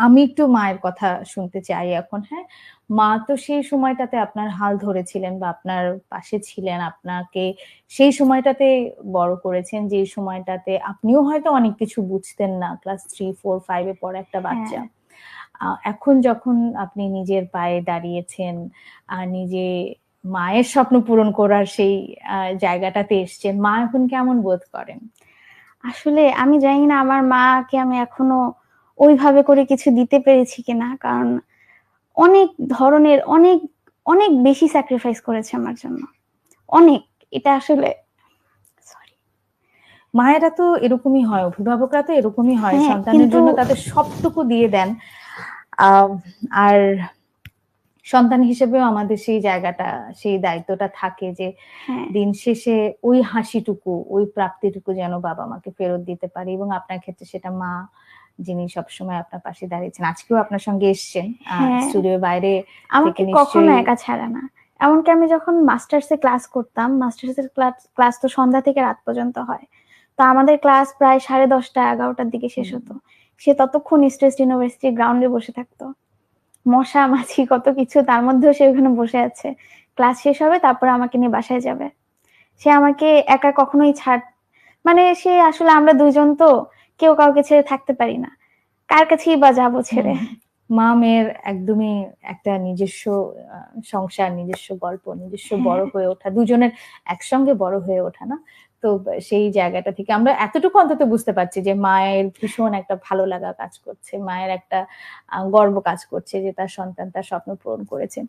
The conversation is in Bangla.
আমি একটু মায়ের কথা শুনতে চাই এখন, হ্যাঁ? মা তো সেই সময়টাতে আপনার হাল ধরেছিলেন বা আপনার পাশে ছিলেন। আপনাকে সেই সময়টাতে বড় করেছেন, যেই সময়টাতে আপনিও হয়তো অনেক কিছু বুঝতেন না। ক্লাস 3, 4, 5 এ পড়া একটা হ্যাঁ, বাচ্চা। এখন যখন আপনি নিজের পায়ে দাঁড়িয়েছেন, নিজে মায়ের স্বপ্ন পূরণ করার সেই জায়গাটাতে এসছেন, মা এখন কেমন বোধ করেন? আসলে আমি জানি না আমার মাকে আমি এখনো ওইভাবে করে কিছু দিতে পেরেছি কিনা। কারণ অনেক ধরনের অনেক বেশি স্যাক্রিফাইস করেছে আমার জন্য। অনেক। এটা আসলে সরি। মায়েরা তো এরকমই হয়, অভিভাবকরা তো এরকমই হয়। হ্যাঁ, সন্তানের কিন্তু জন্য তাদের সবটুকু দিয়ে দেন। আ আর সন্তান হিসেবেও আমাদের সেই জায়গাটা, সেই দায়িত্বটা থাকে যে হ্যাঁ, দিন শেষে ওই হাসিটুকু, ওই প্রাপ্তিটুকু যেন বাবা-মাকে ফেরত দিতে পারি এবং আপনার ক্ষেত্রে সেটা মা, যিনি সবসময় আপনার পাশে দাঁড়িয়েছেন। আজকেও আপনার সঙ্গে এসছেন। হ্যাঁ, স্টুডিওর বাইরে থেকে আমাকে কখনো নিশ্চয়ই একা ছাড়ে না। এমনকি আমি যখন মাস্টার্সে ক্লাস করতাম, মাস্টার্সের ক্লাস তো সন্ধ্যা থেকে রাত পর্যন্ত হয়। তো আমাদের ক্লাস প্রায় 10:30 11টার দিকে শেষ হুম, হতো। সে ততক্ষণ ইস্ট ওয়েস্ট ইউনিভার্সিটির গ্রাউন্ডে বসে থাকতো। মশা, মাছি কত কিছু, তার মধ্যেও সে ওখানে বসে আছে। ক্লাস শেষ হবে তারপরে আমাকে নিয়ে বাসায় যাবে। সে আমাকে একা কখনোই মানে সে আসলে আমরা ২ জন তো কেউ কাউকে ছেড়ে থাকতে পারি না। কার কাছেই বা যাবো ছেড়ে? হুম। মা-মেয়ের একদমই একটা নিজস্ব আ সংসার, নিজস্ব গল্প, নিজস্ব হ্যাঁ, বড় হয়ে ওঠা। দুজনের একসঙ্গে বড় হয়ে ওঠা না? তো সেই জায়গাটা থেকে আমরা এতটুকু অন্তত বুঝতে পারছি যে মায়ের ভীষণ একটা ভালো লাগা কাজ করছে। মায়ের একটা গর্ব কাজ করছে যে তার সন্তান তার স্বপ্ন পূরণ করেছে।